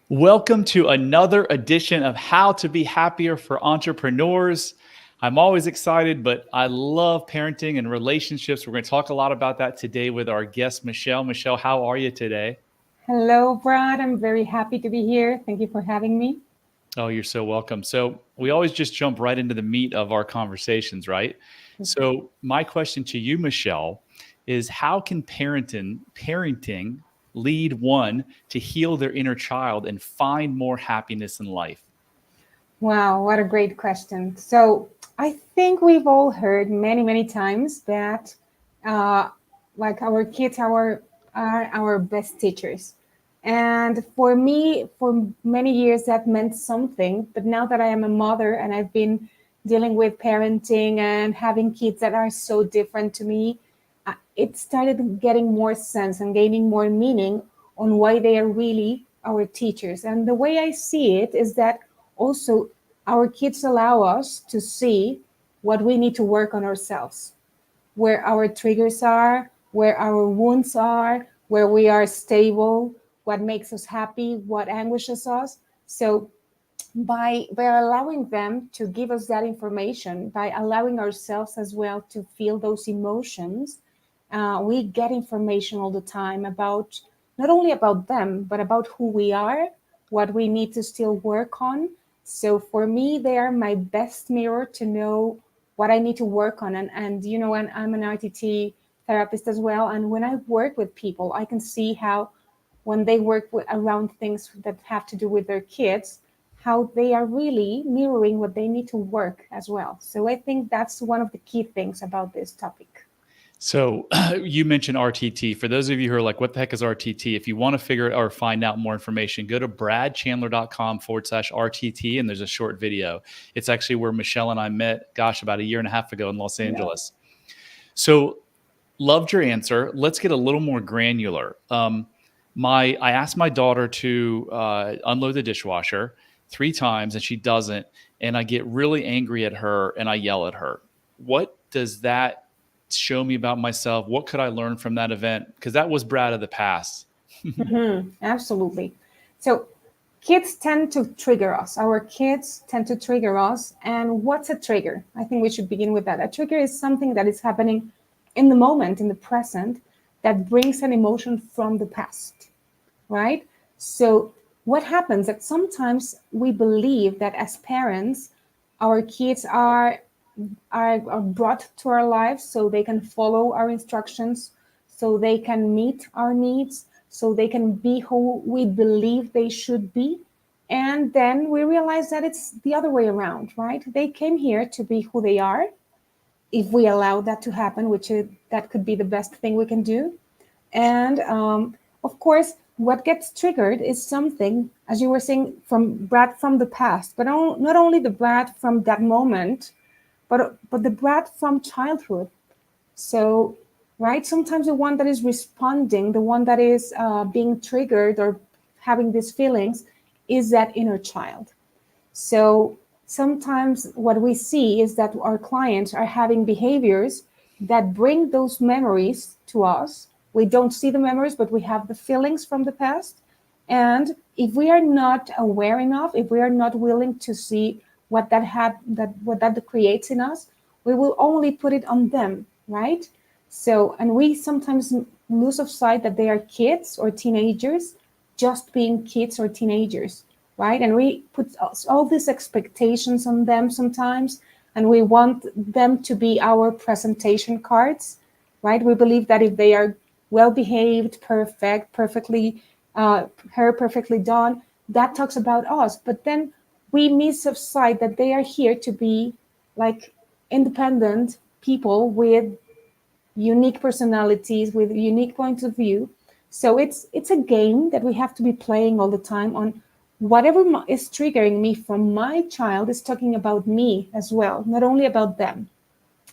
Welcome to another edition of How to Be Happier for Entrepreneurs. I'm always excited, but I love parenting and relationships. We're going to talk a lot about that today with our guest, Michelle. Michelle, how are you today? Hello, Brad. I'm very happy to be here. Thank you for having me. Oh, you're so welcome. So, we always just jump right into the meat of our conversations, right? So, my question to you, Michelle, is how can parenting lead one to heal their inner child and find more happiness in life? Wow, what a great question. So, I think we've all heard many, many times that uh, like our kids are our best teachers. And for me, for many years, that meant something. But now that I am a mother and I've been dealing with parenting and having kids that are so different to me, it started getting more sense and gaining more meaning on why they are really our teachers. And the way I see it is that also our kids allow us to see what we need to work on ourselves, where our triggers are, where our wounds are, where we are stable, what makes us happy, what anguishes us. So by allowing them to give us that information, by allowing ourselves as well to feel those emotions, we get information all the time about not only about them but about who we are, what we need to still work on. So for me, they are my best mirror to know what I need to work on. And you know, and I'm an RTT therapist as well, and when I work with people, I can see how when they work around things that have to do with their kids, how they are really mirroring what they need to work as well. So I think that's one of the key things about this topic. So you mentioned RTT. For those of you who are like, what the heck is RTT? If you want to figure it or find out more information, go to bradchandler.com/RTT, and there's a short video. It's actually where Michelle and I met, gosh, about a year and a half ago in Los Yeah. Angeles. So loved your answer. Let's get a little more granular. I asked my daughter to unload the dishwasher 3 times, and she doesn't. And I get really angry at her and I yell at her. What does that show me about myself? What could I learn from that event? Because that was Brad of the past. Absolutely. So kids tend to trigger us. Our kids tend to trigger us. And what's a trigger? I think we should begin with that. A trigger is something that is happening in the moment, in the present, that brings an emotion from the past, right? So what happens that sometimes we believe that as parents, our kids are brought to our lives so they can follow our instructions, so they can meet our needs, so they can be who we believe they should be. And then we realize that it's the other way around, right? They came here to be who they are. If we allow that to happen, that could be the best thing we can do. And of course, what gets triggered is something, as you were saying, from Brad from the past, but not only the Brad from that moment, but the Brad from childhood. So, right, sometimes the one that is responding, the one that is being triggered or having these feelings, is that inner child. So sometimes what we see is that our clients are having behaviors that bring those memories to us. We don't see the memories, but we have the feelings from the past. And if we are not aware enough, if we are not willing to see what that creates in us, we will only put it on them, right? So, and we sometimes lose of sight that they are kids or teenagers, just being kids or teenagers, right? And we put all these expectations on them sometimes, and we want them to be our presentation cards, right? We believe that if they are well behaved, perfectly, hair perfectly done, that talks about us. But then we miss of sight that they are here to be like independent people with unique personalities, with unique points of view. So it's a game that we have to be playing all the time on whatever is triggering me from my child is talking about me as well, not only about them.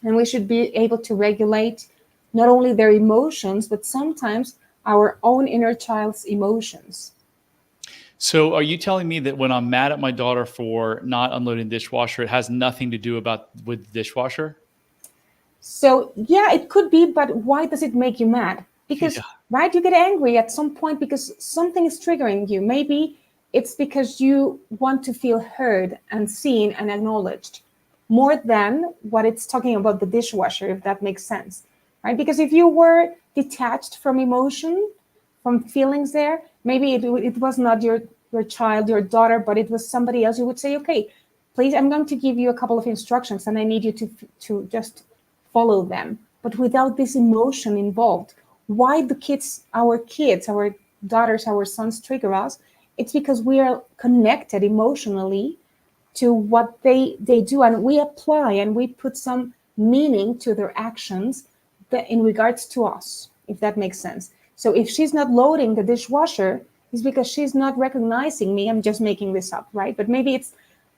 And we should be able to regulate not only their emotions, but sometimes our own inner child's emotions. So, are you telling me that when I'm mad at my daughter for not unloading the dishwasher, it has nothing to do about with the dishwasher? So, yeah, it could be, but why does it make you mad? Yeah. Because, right, you get angry at some point because something is triggering you. Maybe it's because you want to feel heard and seen and acknowledged more than what it's talking about the dishwasher, if that makes sense, right? Because if you were detached from emotion, from feelings there, maybe it was not your child, your daughter, but it was somebody else. You would say, okay, please, I'm going to give you a couple of instructions and I need you to just follow them, but without this emotion involved. Why do kids, our daughters, our sons trigger us? It's because we are connected emotionally to what they do, and we apply and we put some meaning to their actions that in regards to us, if that makes sense. So if she's not loading the dishwasher, it's because she's not recognizing me. I'm just making this up, right? But maybe it's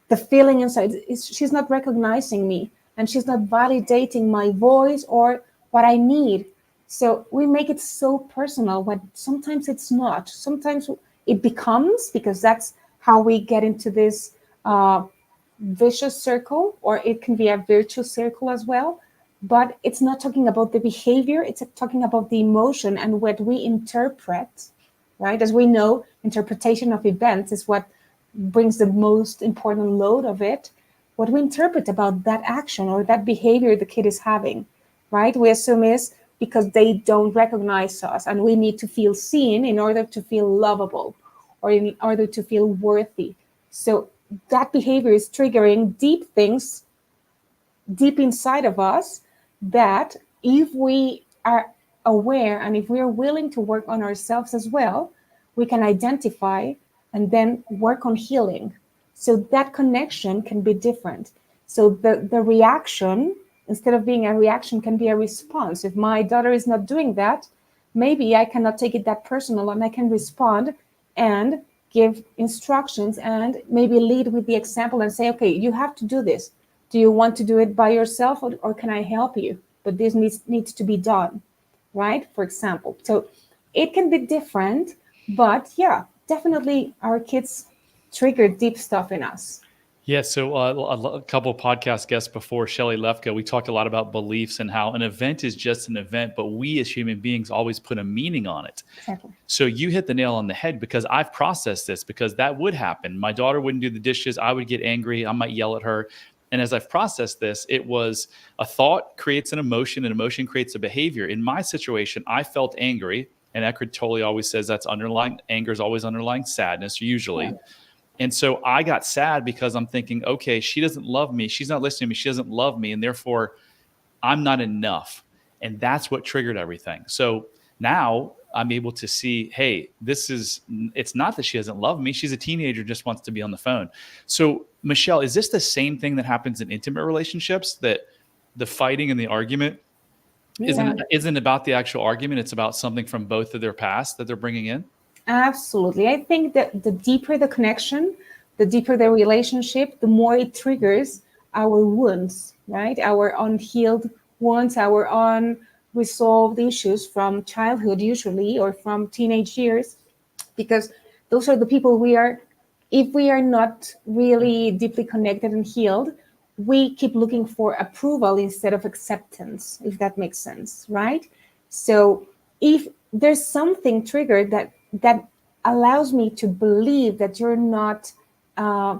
the feeling inside is she's not recognizing me and she's not validating my voice or what I need. So we make it so personal when sometimes it's not. Sometimes it becomes, because that's how we get into this uh, vicious circle, or it can be a virtuous circle as well. But it's not talking about the behavior, it's talking about the emotion and what we interpret, right? As we know, interpretation of events is what brings the most important load of it. What we interpret about that action or that behavior the kid is having, right? We assume is because they don't recognize us and we need to feel seen in order to feel lovable or in order to feel worthy. So that behavior is triggering deep things deep inside of us that if we are aware and if we are willing to work on ourselves as well, we can identify and then work on healing. So that connection can be different. So the reaction, instead of being a reaction, can be a response. If my daughter is not doing that, maybe I cannot take it that personal and I can respond and give instructions and maybe lead with the example and say, okay, you have to do this. Do you want to do it by yourself or can I help you? But this needs to be done, right? For example. So it can be different, but yeah, definitely our kids trigger deep stuff in us. Yeah, so a couple of podcast guests before Shelley Lefka, we talked a lot about beliefs and how an event is just an event, but we as human beings always put a meaning on it. Exactly. So you hit the nail on the head because I've processed this because that would happen. My daughter wouldn't do the dishes. I would get angry. I might yell at her. And as I've processed this, it was a thought creates an emotion creates a behavior. In my situation, I felt angry. And Eckhart Tolle always says that's underlying anger is always underlying sadness, usually. Yeah. And so I got sad because I'm thinking, okay, she doesn't love me. She's not listening to me. She doesn't love me. And therefore, I'm not enough. And that's what triggered everything. So now I'm able to see, hey, it's not that she doesn't love me. She's a teenager, just wants to be on the phone. So, Michelle, is this the same thing that happens in intimate relationships, that the fighting and the argument Yeah. isn't about the actual argument? It's about something from both of their past that they're bringing in? Absolutely. I think that the deeper the connection, the deeper the relationship, the more it triggers our wounds, right? Our unhealed wounds, our unresolved issues from childhood, usually, or from teenage years, because those are the people we are, if we are not really deeply connected and healed, we keep looking for approval instead of acceptance, if that makes sense, right? So if there's something triggered that allows me to believe that uh,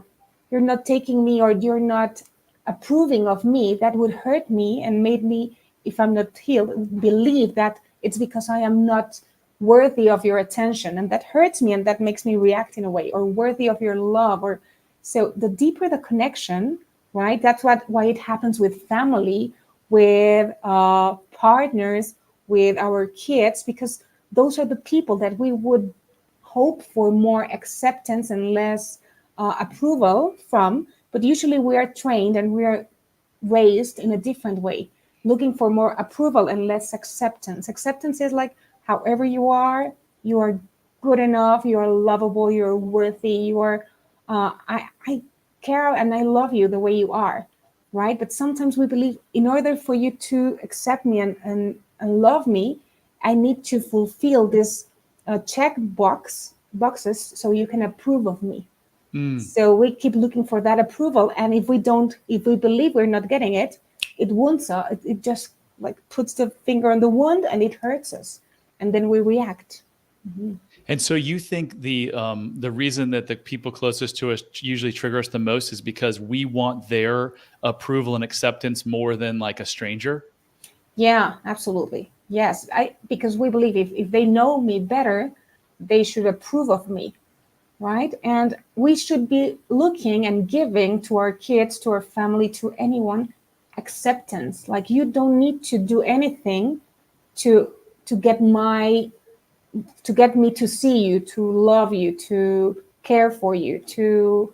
you're not taking me or you're not approving of me, that would hurt me and made me, if I'm not healed, believe that it's because I am not worthy of your attention, and that hurts me and that makes me react in a way, or worthy of your love. Or so the deeper the connection, right? That's why it happens with family, with partners, with our kids, because those are the people that we would hope for more acceptance and less approval from. But usually we are trained and we are raised in a different way, looking for more approval and less acceptance. Acceptance is like, however you are good enough, you are lovable, you're worthy, you are, I care and I love you the way you are, right? But sometimes we believe in order for you to accept me and love me, I need to fulfill this boxes so you can approve of me. Mm. So we keep looking for that approval, and if we believe we're not getting it, it wounds us. It just like puts the finger on the wound, and it hurts us, and then we react. Mhm. And so you think the reason that the people closest to us usually trigger us the most is because we want their approval and acceptance more than like a stranger? Yeah, absolutely. Yes, because we believe if they know me better, they should approve of me, right? And we should be looking and giving to our kids, to our family, to anyone acceptance. Like you don't need to do anything to to get my to get me to see you, to love you, to care for you, to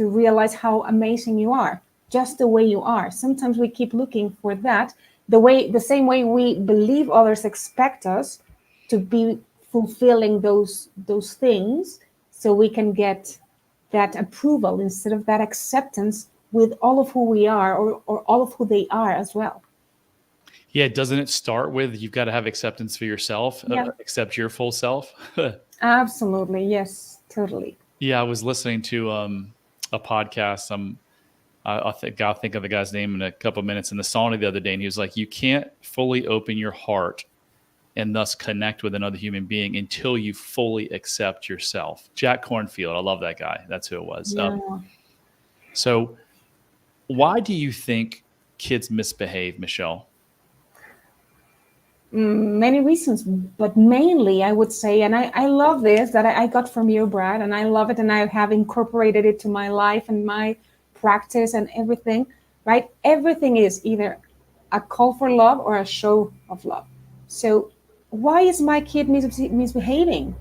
realize how amazing you are, just the way you are. Sometimes we keep looking for that, the same way we believe others expect us to be fulfilling those things, so we can get that approval instead of that acceptance with all of who we are, or all of who they are as well. Yeah, doesn't it start with you've got to have acceptance for yourself, Yeah, accept your full self? absolutely. Yes, totally. Yeah, I was listening to a podcast. I'll think of the guy's name in a couple of minutes in the sauna the other day, and he was like, "You can't fully open your heart and thus connect with another human being until you fully accept yourself." Jack Cornfield, I love that guy. That's who it was. Yeah. So, why do you think kids misbehave, Michelle? Many reasons, but mainly I would say, and I love this that I got from you, Brad, and I love it, and I have incorporated it to my life and my practice and everything, right? Everything is either a call for love or a show of love. So, why is my kid misbehaving?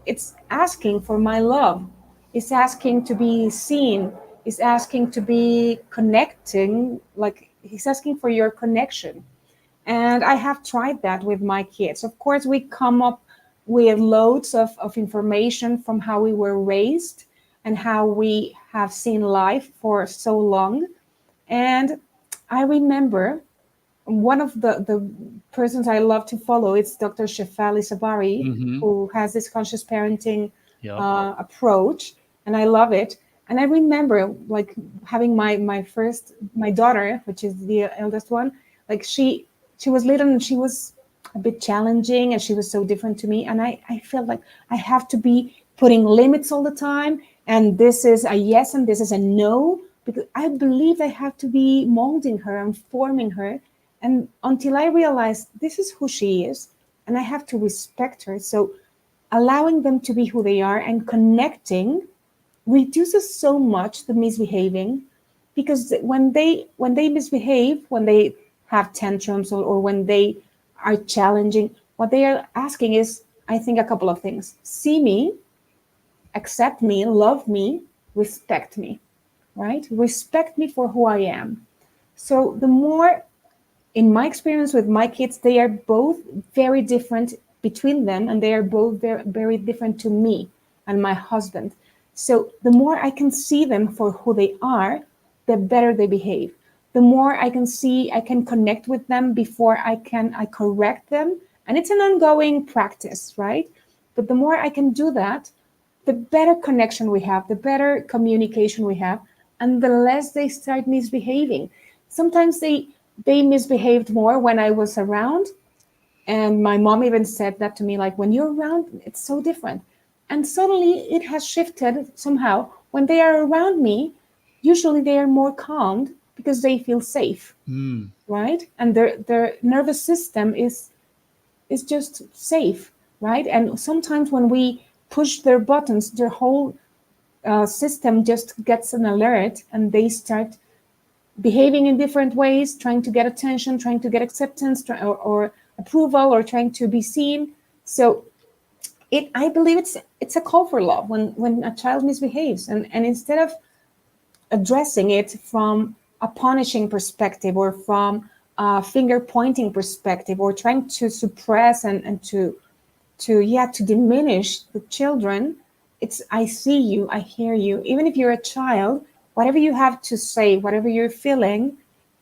It's asking for my love, it's asking to be seen, it's asking to be connecting, like he's asking for your connection. And I have tried that with my kids. Of course, we come up with loads of information from how we were raised and how we have seen life for so long. And I remember one of the persons I love to follow, it's Dr. Shefali Sabari, Mm-hmm. who has this conscious parenting Yep. approach, and I love it. And I remember like having my daughter, which is the eldest one, like she was little and she was a bit challenging and she was so different to me. And I felt like I have to be putting limits all the time. And this is a yes and this is a no, because I believe I have to be molding her and forming her. And until I realized this is who she is and I have to respect her. So allowing them to be who they are and connecting reduces so much the misbehaving, because when they misbehave, when they have tantrums, or when they are challenging, what they are asking is, I think, a couple of things: see me, accept me, love me, respect me, right? Respect me for who I am. So the more, in my experience with my kids, they are both very different between them, and they are both very, very different to me and my husband. So the more I can see them for who they are, the better they behave. The more I can see, I can connect with them before I correct them, and it's an ongoing practice, right? But the more I can do that, the better connection we have, the better communication we have, and the less they start misbehaving. Sometimes they misbehaved more when I was around, and my mom even said that to me, like, when you're around, it's so different. And suddenly it has shifted somehow. When they are around me, usually they are more calmed because they feel safe, Mm. right? And their nervous system is just safe, right? And sometimes when we push their buttons, their whole system just gets an alert and they start behaving in different ways, trying to get attention, trying to get acceptance, or approval, or trying to be seen. So I believe it's a call for love when a child misbehaves, and instead of addressing it from a punishing perspective, or from a finger pointing perspective, or trying to suppress and to diminish the children, it's, I see you, I hear you. Even if you're a child, whatever you have to say, whatever you're feeling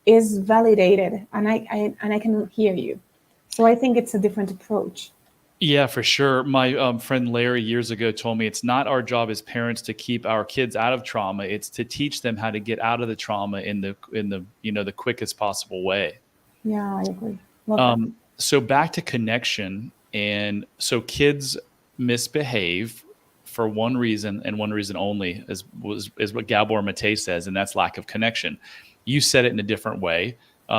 is validated, and I can hear you. So I think it's a different approach. Yeah, for sure. My friend Larry years ago told me it's not our job as parents to keep our kids out of trauma. It's to teach them how to get out of the trauma in the the quickest possible way. Yeah, I agree. Love that. So back to connection. And so kids misbehave for one reason and one reason only, is what Gabor Mate says, and that's lack of connection. You said it in a different way,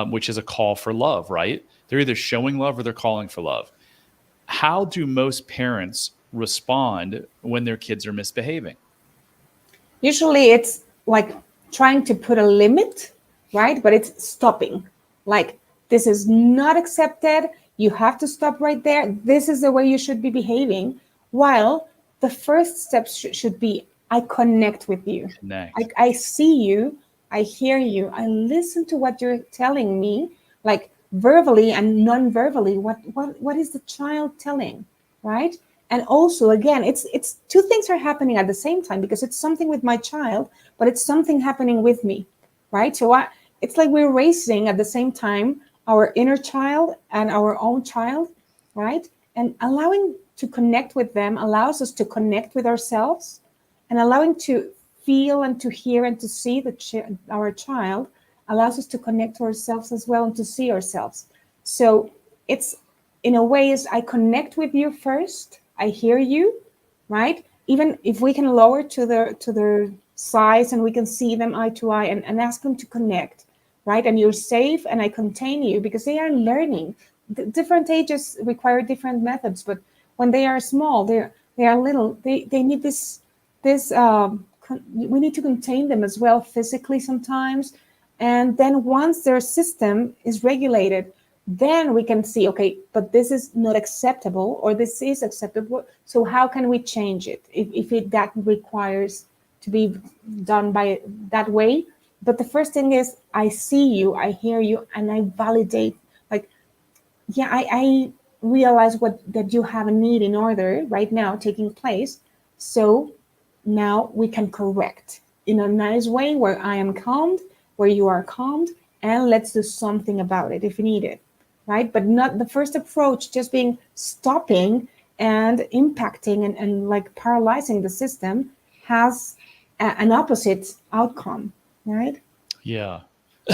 which is a call for love, right? They're either showing love or they're calling for love. How do most parents respond when their kids are misbehaving? Usually it's like trying to put a limit, right? But it's stopping. Like, this is not accepted. You have to stop right there. This is the way you should be behaving. While the first step should be, I connect with you. Connect. I see you. I hear you. I listen to what you're telling me, like verbally and non-verbally. What is the child telling, right? And also, again, it's two things are happening at the same time, because it's something with my child, but it's something happening with me, right? So it's like we're racing at the same time, our inner child and our own child, right? And allowing to connect with them allows us to connect with ourselves, and allowing to feel and to hear and to see our child allows us to connect to ourselves as well, and to see ourselves. So it's, in a way, is I connect with you first, I hear you, right? Even if we can lower to their size and we can see them eye to eye, and ask them to connect, right? And you're safe and I contain you, because they are learning. Different ages require different methods, but when they are small, they are little, they need this we need to contain them as well, physically sometimes. And then once their system is regulated, then we can see, okay, but this is not acceptable, or this is acceptable. So how can we change it if that requires to be done by that way? But the first thing is, I see you, I hear you, and I validate. Like, yeah, I realize that you have a need in order right now taking place. So now we can correct in a nice way, where I am calmed, where you are calmed, and let's do something about it if needed, right? But not the first approach just being stopping and impacting and like paralyzing the system has an opposite outcome, right? Yeah.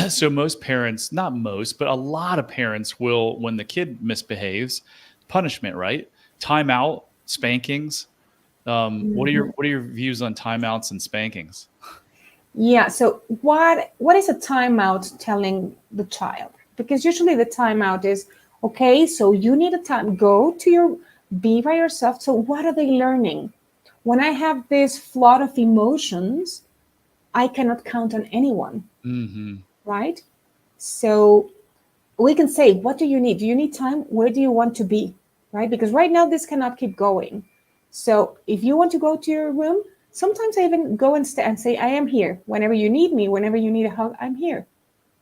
So most parents, not most, but a lot of parents will, when the kid misbehaves, punishment, right? Timeout, spankings. What are your views on timeouts and spankings? Yeah. So what is a timeout telling the child? Because usually the timeout is, okay, so you need a time, go to your, be by yourself. So what are they learning? When I have this flood of emotions, I cannot count on anyone, Hmm. right? So we can say, what do you need? Do you need time? Where do you want to be? Right? Because right now this cannot keep going. So if you want to go to your room, sometimes I even go and say, I am here. Whenever you need me, whenever you need a hug, I'm here.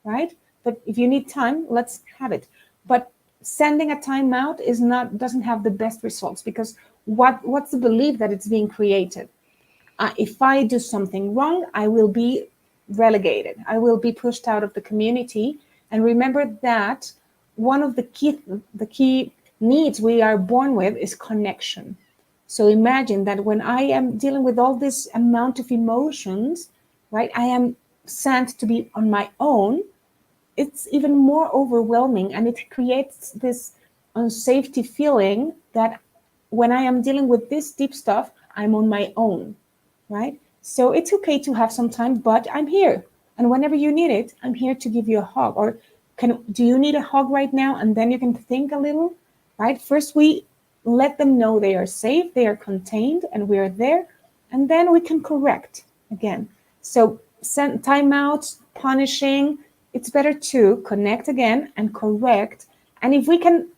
Right? But if you need time, let's have it. But sending a timeout doesn't have the best results, because what's the belief that it's being created? If I do something wrong, I will be relegated. I will be pushed out of the community. And remember that one of the key needs we are born with is connection. So imagine that when I am dealing with all this amount of emotions, right, I am sent to be on my own. It's even more overwhelming, and it creates this unsafety feeling that when I am dealing with this deep stuff, I'm on my own, right? So it's okay to have some time, but I'm here. And whenever you need it, I'm here to give you a hug. Or do you need a hug right now? And then you can think a little, right? First, we let them know they are safe, they are contained, and we are there. And then we can correct again. So send timeouts, punishing, it's better to connect again and correct. And if we can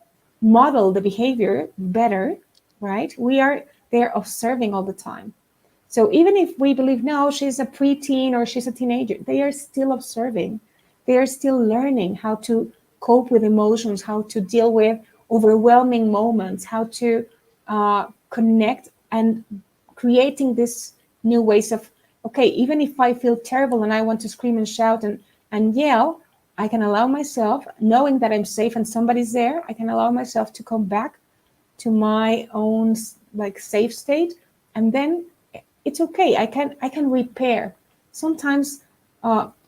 model the behavior better, right? We are there observing all the time. So even if we believe, no, she's a preteen or she's a teenager, they are still observing. They are still learning how to cope with emotions, how to deal with overwhelming moments, how to connect, and creating this new ways of, okay, even if I feel terrible and I want to scream and shout and yell, I can allow myself, knowing that I'm safe and somebody's there, I can allow myself to come back to my own like safe state, and then it's okay. I can repair. Sometimes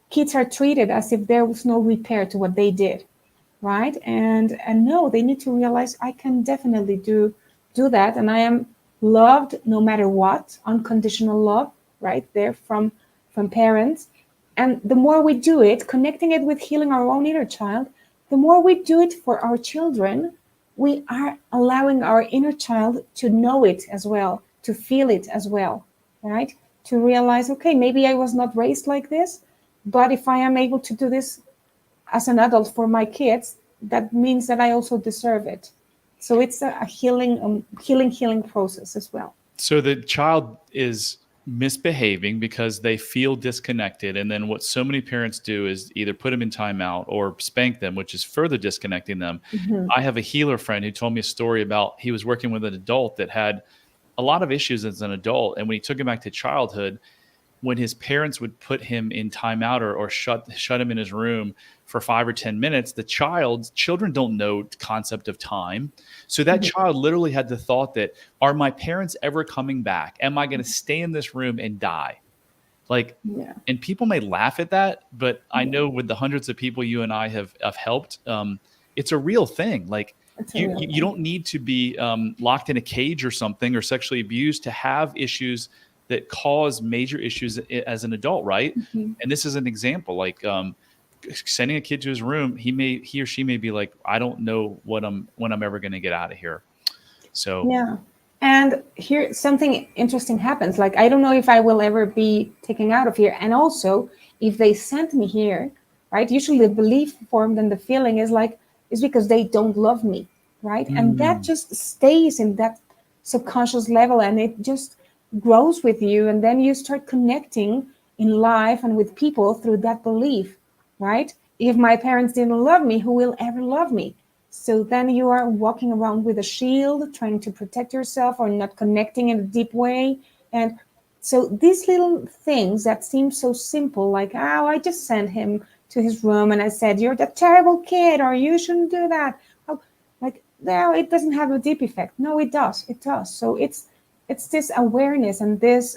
kids are treated as if there was no repair to what they did, right? And no, they need to realize I can definitely do that, and I am loved no matter what, unconditional love, right there from parents. And the more we do it, connecting it with healing our own inner child, the more we do it for our children, we are allowing our inner child to know it as well, to feel it as well, right? To realize, okay, maybe I was not raised like this, but if I am able to do this as an adult for my kids, that means that I also deserve it. So it's a healing process as well. So the child is misbehaving because they feel disconnected. And then what so many parents do is either put them in timeout or spank them, which is further disconnecting them. Mhm. I have a healer friend who told me a story about he was working with an adult that had a lot of issues as an adult. And when he took him back to childhood, when his parents would put him in timeout or shut him in his room for 5 or 10 minutes, children don't know concept of time. So that child literally had the thought that, are my parents ever coming back? Am I going to stay in this room and die? Like, Yeah, and people may laugh at that, but I yeah, know with the hundreds of people you and I have helped, it's a real thing. Like, it's a you real you thing. don't need to be locked in a cage or something or sexually abused to have issues that cause major issues as an adult, right? Mhm. And this is an example. Like, sending a kid to his room, he or she may be like, I don't know when I'm ever going to get out of here. So, Yeah. And here something interesting happens. Like I don't know if I will ever be taken out of here. And also, if they sent me here, right? Usually the belief formed and the feeling is like is because they don't love me, right? And that mm, just stays in that subconscious level and it just grows with you and then you start connecting in life and with people through that belief, right? If my parents didn't love me, who will ever love me? So then you are walking around with a shield, trying to protect yourself or not connecting in a deep way. And so these little things that seem so simple, like, oh, I just sent him to his room and I said, you're the terrible kid, or you shouldn't do that. Oh, like, no, it doesn't have a deep effect. No, it does. It does. So it's this awareness and this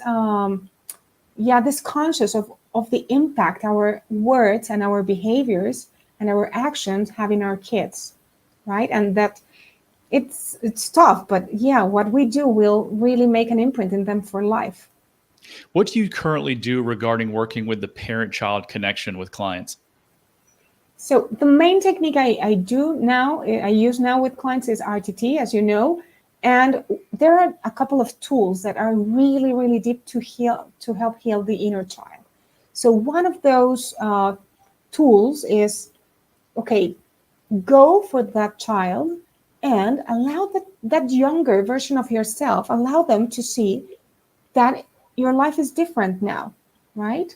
this conscious of the impact our words and our behaviors and our actions have in our kids, right? And that it's tough, but yeah, what we do will really make an imprint in them for life. what do you currently do regarding working with the parent-child connection with clients? So the main technique I do now, I use now with clients is RTT, as you know, and there are a couple of tools that are really, really deep to heal, to help heal the inner child. So one of those tools is, okay, go for that child and allow that younger version of yourself, allow them to see that your life is different now, right?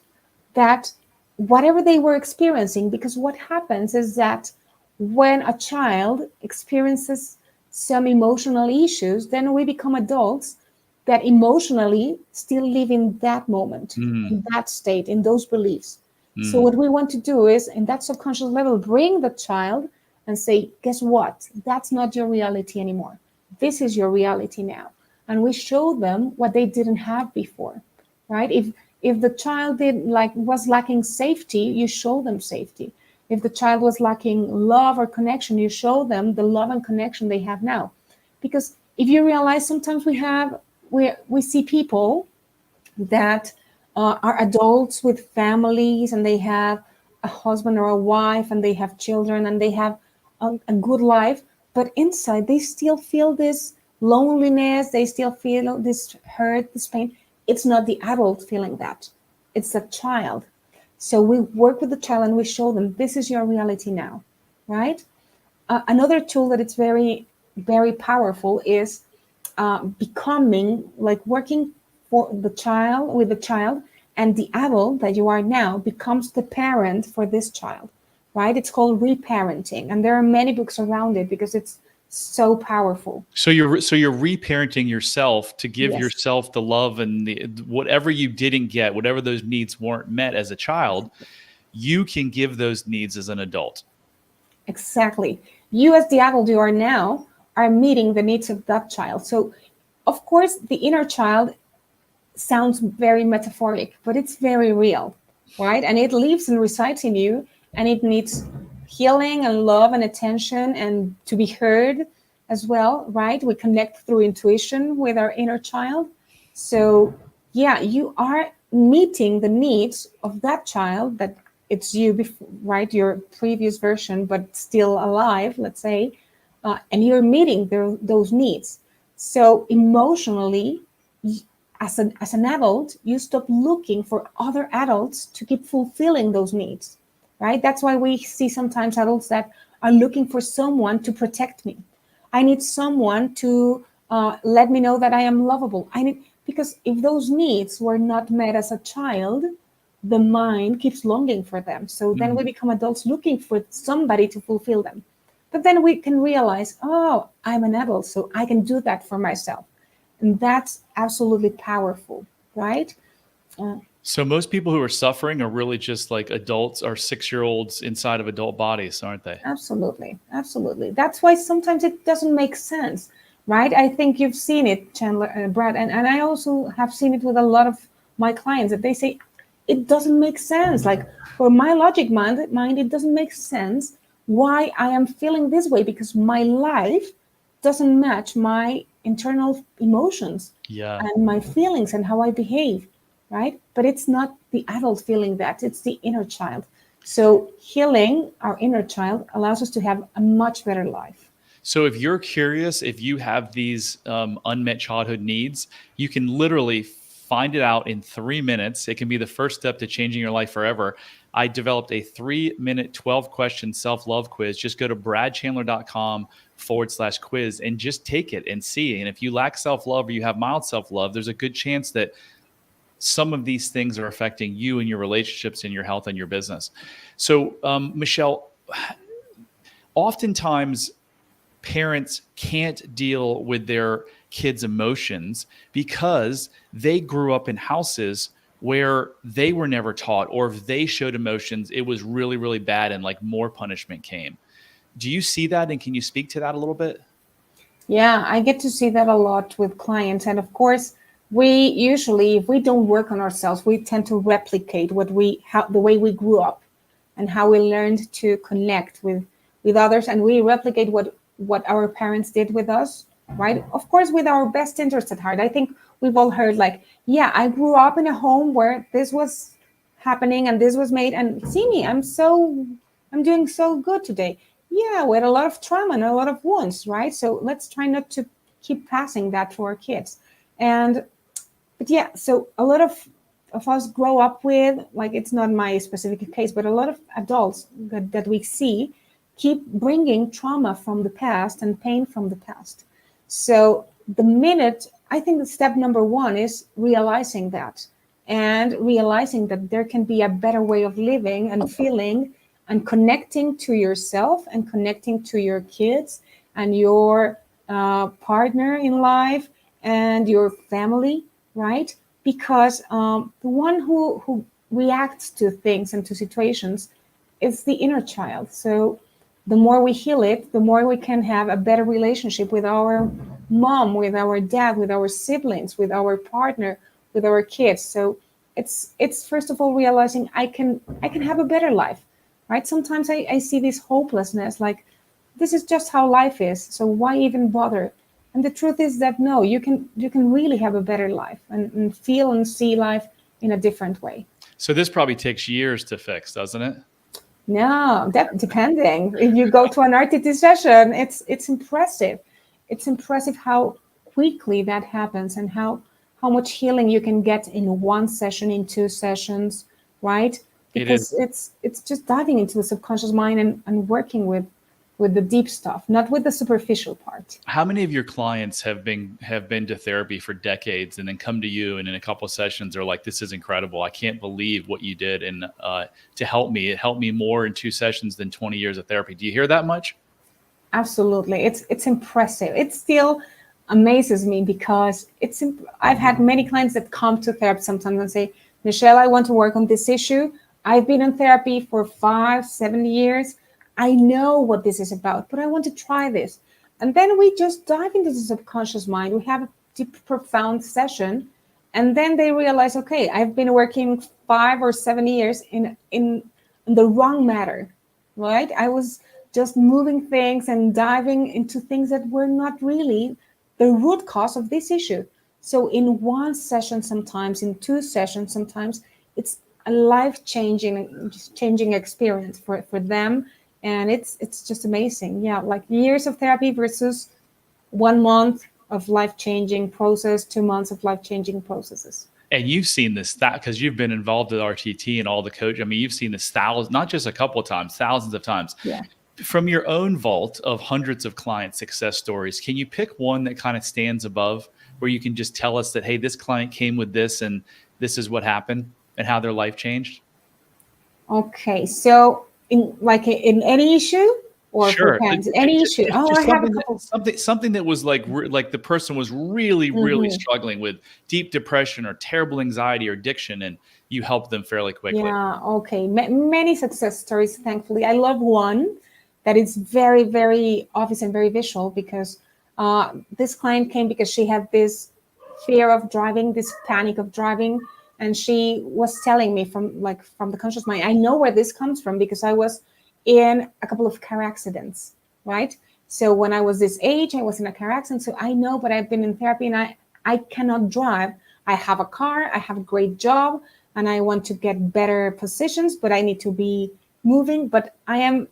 That whatever they were experiencing, because what happens is that when a child experiences some emotional issues, then we become adults that emotionally still live in that moment, Mm, in that state, in those beliefs. So, mm, what we want to do is, in that subconscious level, bring the child and say, guess what? That's not your reality anymore. This is your reality now. And we show them what they didn't have before, right? If the child did like was lacking safety, you show them safety. If the child was lacking love or connection, you show them the love and connection they have now. Because if you realize, sometimes we see people that are adults with families and they have a husband or a wife and they have children and they have a good life, but inside they still feel this loneliness, they still feel this hurt, this pain. It's not the adult feeling that, it's the child. So we work with the child and we show them this is your reality now, right? Another tool that it's very, very powerful is becoming like working for the child with the child, and the adult that you are now becomes the parent for this child, right? It's called reparenting, and there are many books around it because it's so powerful. so you're reparenting yourself to give Yes, yourself the love and the whatever you didn't get, whatever those needs weren't met as a child, you can give those needs as an adult. exactly. You, as the adult you are now, are meeting the needs of that child. So of course the inner child sounds very metaphoric, but it's very real, right? And it lives and resides in you, and it needs healing and love and attention and to be heard as well, right? We connect through intuition with our inner child. So, yeah, you are meeting the needs of that child that it's you, before, right? Your previous version, but still alive, let's say, and you're meeting those needs. So, emotionally, as an adult, you stop looking for other adults to keep fulfilling those needs, right? That's why we see sometimes adults that are looking for someone to protect me. I need someone to let me know that I am lovable. I need, because if those needs were not met as a child, the mind keeps longing for them. So then we become adults looking for somebody to fulfill them. But then we can realize, oh, I'm an adult, so I can do that for myself. And that's absolutely powerful, right? Uh, So most people who are suffering are really just like adults or 6-year-olds inside of adult bodies, aren't they? Absolutely. Absolutely. That's why sometimes it doesn't make sense, right? I think you've seen it, Chandler and Brad, and I also have seen it with a lot of my clients that they say it doesn't make sense. Like for my logic mind, it doesn't make sense why I am feeling this way because my life doesn't match my internal emotions Yeah. and my feelings and how I behave, right? But it's not the adult feeling that, it's the inner child. So healing our inner child allows us to have a much better life. So if you're curious, if you have these unmet childhood needs, you can literally find it out in 3 minutes. It can be the first step to changing your life forever. I developed a 3-minute, 12-question self-love quiz. Just go to bradchandler.com/quiz and just take it and see. And if you lack self-love or you have mild self-love, there's a good chance that some of these things are affecting you and your relationships and your health and your business. So, Michelle, oftentimes parents can't deal with their kids' emotions because they grew up in houses where they were never taught, or if they showed emotions, it was really, really bad and like more punishment came. Do you see that? And can you speak to that a little bit? Yeah, I get to see that a lot with clients. And of course, we usually, if we don't work on ourselves, we tend to replicate how the way we grew up and how we learned to connect with others. And we replicate what our parents did with us, right? Of course, with our best interest at heart. I think we've all heard like, yeah, I grew up in a home where this was happening and this was made. And see me, I'm doing so good today. Yeah, with a lot of trauma and a lot of wounds, right? So let's try not to keep passing that to our kids. And but yeah, so a lot of us grow up with, like, it's not my specific case, but a lot of adults that we see keep bringing trauma from the past and pain from the past. So the minute, I think the step number one is realizing that, and realizing that there can be a better way of living and feeling and connecting to yourself and connecting to your kids and your partner in life and your family, right? Because the one who reacts to things and to situations is the inner child. So the more we heal it, the more we can have a better relationship with our mom, with our dad, with our siblings, with our partner, with our kids. So it's first of all realizing I can have a better life, right? Sometimes I see this hopelessness, like this is just how life is. So why even bother? And the truth is that no, you can really have a better life and feel and see life in a different way. So this probably takes years to fix, doesn't it? No, that depending. If you go to an RTT session, it's impressive. It's impressive how quickly that happens and how much healing you can get in one session, in 2 sessions, right? It is. Because it's just diving into the subconscious mind and working with the deep stuff, not with the superficial part. How many of your clients have been to therapy for decades and then come to you and in a couple of sessions are like, "This is incredible. I can't believe what you did and to help me. It helped me more in 2 sessions than 20 years of therapy." Do you hear that much? Absolutely. It's impressive. It still amazes me because I've had many clients that come to therapy sometimes and say, Michelle, I want to work on this issue. I've been in therapy for 5, 7 years. I know what this is about, but I want to try this. And then we just dive into the subconscious mind. We have a deep, profound session. And then they realize, okay, I've been working 5 or 7 years in the wrong matter, right? I was just moving things and diving into things that were not really the root cause of this issue. So in one session, sometimes in two sessions, sometimes it's a life changing experience for them, and it's just amazing. Yeah, like years of therapy versus 1 month of life changing process, 2 months of life changing processes. And you've seen this that because you've been involved with RTT and all the coach. I mean, you've seen this thousands, not just a couple of times, thousands of times. Yeah. From your own vault of hundreds of client success stories, can you pick one that kind of stands above where you can just tell us that, hey, this client came with this and this is what happened and how their life changed? Okay, so in any issue or for Sure. parents, any issue. Oh, I Just have a something couple. something that was like the person was really Mhm. struggling with deep depression or terrible anxiety or addiction, and you helped them fairly quickly. Yeah, okay. Many success stories, thankfully. I love one that is very, very obvious and very visual because this client came because she had this fear of driving, this panic of driving, and she was telling me from the conscious mind. I know where this comes from because I was in a couple of car accidents, right? So when I was this age, I was in a car accident. So I know, but I've been in therapy and I cannot drive. I have a car, I have a great job, and I want to get better positions, but I need to be moving. But I am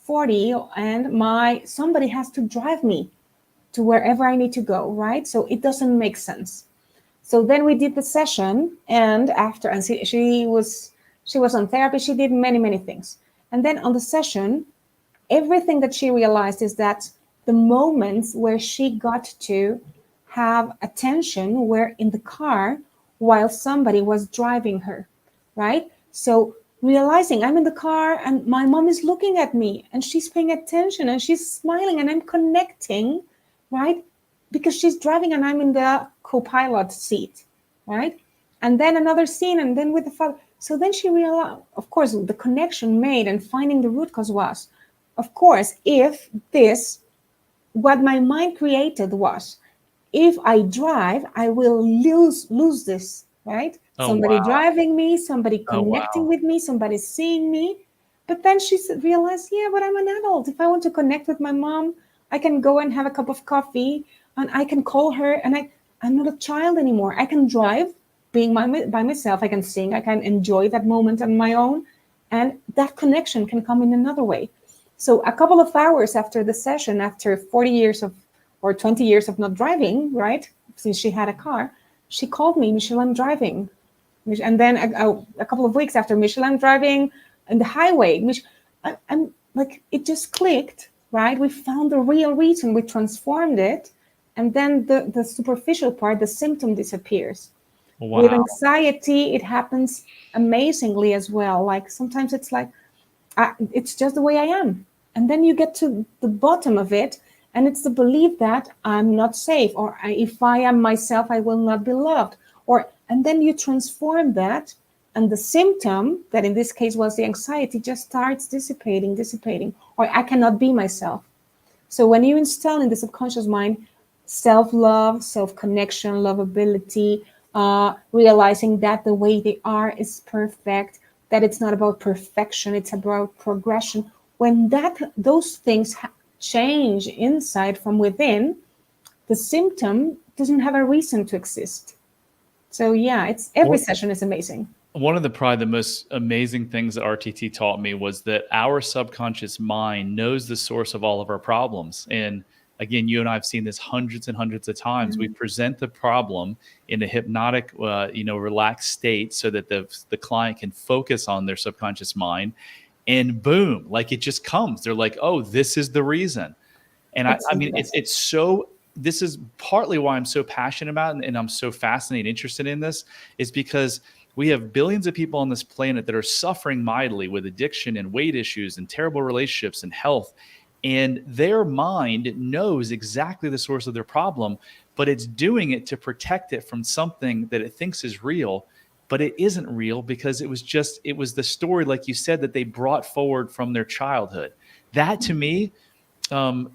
40 and my somebody has to drive me to wherever I need to go, right? So it doesn't make sense. So then we did the session, and after, and she was on therapy. She did many things, and then on the session, everything that she realized is that the moments where she got to have attention were in the car while somebody was driving her, right? So realizing I'm in the car and my mom is looking at me and she's paying attention and she's smiling and I'm connecting, right? Because she's driving and I'm in the co-pilot seat, right? And then another scene, and then with the father. So then she realized, of course, the connection made and finding the root cause was, of course, if this, what my mind created was, if I drive, I will lose this, right? Oh Somebody wow. driving me, somebody Oh connecting wow. with me, somebody seeing me. But then she realized, yeah, but I'm an adult. If I want to connect with my mom, I can go and have a cup of coffee and I can call her and I'm not a child anymore. I can drive being by myself. I can sing. I can enjoy that moment on my own. And that connection can come in another way. So a couple of hours after the session, after 40 years of or 20 years of not driving, right? Since she had a car, she called me, Michelle, I'm driving. And then a couple of weeks after, Michelle, I'm driving on the highway. I'm like, it just clicked, right? We found the real reason, we transformed it. And then the superficial part, the symptom disappears. With Wow. anxiety, it happens amazingly as well. Like sometimes it's like, it's just the way I am. And then you get to the bottom of it, and it's the belief that I'm not safe, or if I am myself, I will not be loved. And then you transform that, and the symptom, that in this case was the anxiety, just starts dissipating, or I cannot be myself. So when you install in the subconscious mind self love, self connection, lovability, realizing that the way they are is perfect, that it's not about perfection, it's about progression. When those things change inside from within, the symptom doesn't have a reason to exist. So yeah, it's every session is amazing. One of the probably the most amazing things that RTT taught me was that our subconscious mind knows the source of all of our problems. And again, you and I have seen this hundreds and hundreds of times. We present the problem in a hypnotic, relaxed state so that the client can focus on their subconscious mind, and boom, like it just comes. They're like, oh, this is the reason. And It's I the mean, best. it's so. This is partly why I'm so passionate about it, and I'm so fascinated, interested in this, is because we have billions of people on this planet that are suffering mightily with addiction and weight issues and terrible relationships and health. And their mind knows exactly the source of their problem, but it's doing it to protect it from something that it thinks is real, but it isn't real because it was the story, like you said, that they brought forward from their childhood. That to me,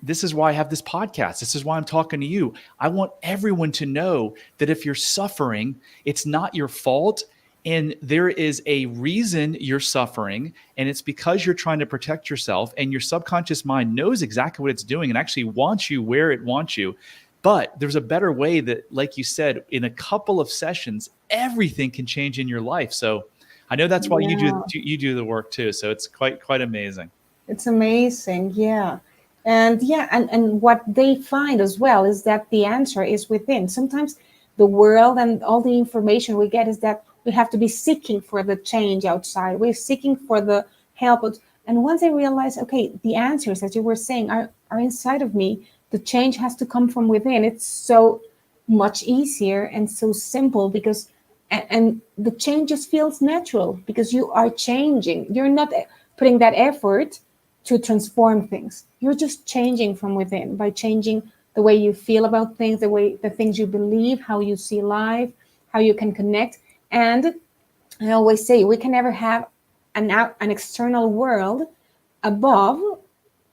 this is why I have this podcast. This is why I'm talking to you. I want everyone to know that if you're suffering, it's not your fault. And there is a reason you're suffering, and it's because you're trying to protect yourself, and your subconscious mind knows exactly what it's doing and actually wants you where it wants you. But there's a better way that, like you said, in a couple of sessions, everything can change in your life. So I know that's why Yeah. you do the work too. So it's quite amazing. It's amazing, yeah. And yeah, and what they find as well is that the answer is within. Sometimes the world and all the information we get is that we have to be seeking for the change outside. We're seeking for the help. And once I realize, okay, the answers, as you were saying, are inside of me, the change has to come from within. It's so much easier and so simple because and the change just feels natural because you are changing. You're not putting that effort to transform things. You're just changing from within by changing the way you feel about things, the things you believe, how you see life, how you can connect. And I always say we can never have an external world above,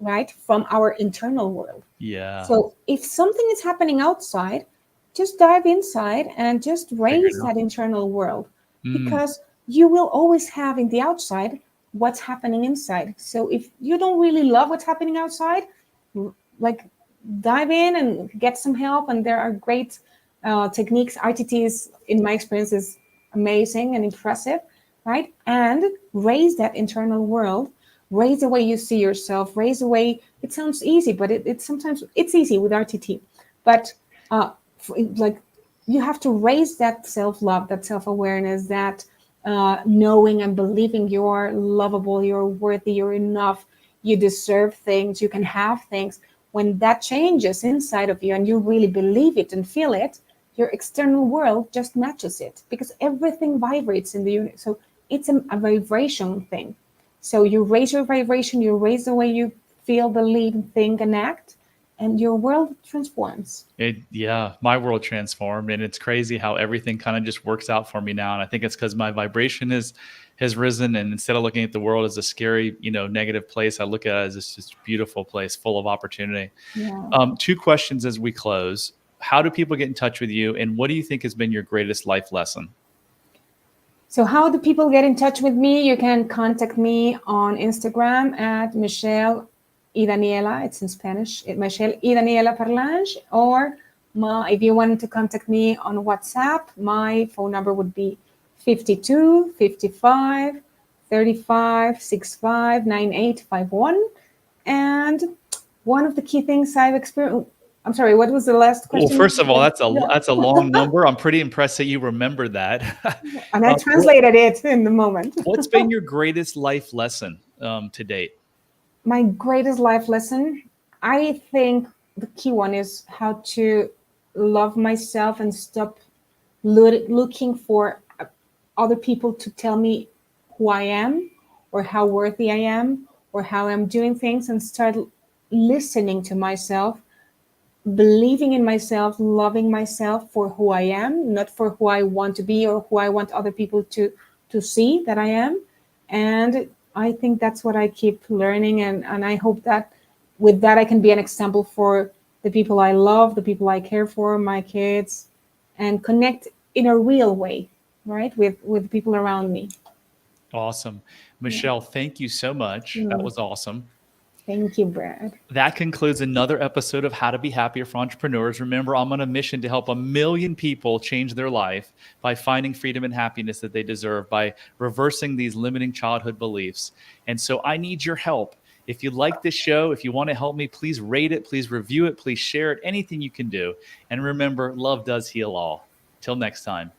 right, from our internal world. Yeah. So if something is happening outside, just dive inside and just Figure raise it out. that internal world Mm, because you will always have in the outside what's happening inside. So if you don't really love what's happening outside, like dive in and get some help. And there are great techniques. RTT is, in my experience, is amazing and impressive, right? And raise that internal world, raise the way you see yourself, raise the way it sounds easy, but it sometimes it's easy with RTT, but uh, like you have to raise that self-love, that self-awareness, that knowing and believing you're lovable, you're worthy, you're enough, you deserve things, you can have things. When that changes inside of you and you really believe it and feel it, your external world just matches it because everything vibrates in the universe. So it's a vibration thing. So you raise your vibration, you raise the way you feel, believe, think, and act, and your world transforms. yeah, my world transformed, and it's crazy how everything kind of just works out for me now. And I think it's because my vibration has risen, and instead of looking at the world as a scary, negative place, I look at it as this just beautiful place full of opportunity. Yeah. Two questions as we close: how do people get in touch with you, and what do you think has been your greatest life lesson? So how do people get in touch with me? You can contact me on Instagram at Michelle y Daniela. It's in Spanish. Michelle y Daniela Parlange. Or if you want to contact me on WhatsApp, my phone number would be 52 55 35 65 9851. And one of the key things I've experienced. I'm sorry, what was the last Well, question? first of all, Yeah. that's a long number. I'm pretty impressed that you remember that. And I What, translated it in the moment. what's been your greatest life lesson to date? My greatest life lesson, I think the key one is how to love myself and stop looking for other people to tell me who I am or how worthy I am or how I'm doing things, and start listening to myself, believing in myself, loving myself for who I am, not for who I want to be or who I want other people to see that I am. And I think that's what I keep learning, and I hope that with that I can be an example for the people I love, the people I care for, my kids, and connect in a real way, right, with people around me. Awesome. Yeah. Michelle, thank you so much. That Mm. was awesome. Thank you, Brad. That concludes another episode of How to Be Happier for Entrepreneurs. Remember, I'm on a mission to help 1 million people change their life by finding freedom and happiness that they deserve, by reversing these limiting childhood beliefs. And so I need your help. If you like this show, if you want to help me, please rate it, please review it, please share it, anything you can do. And remember, love does heal all. Till next time.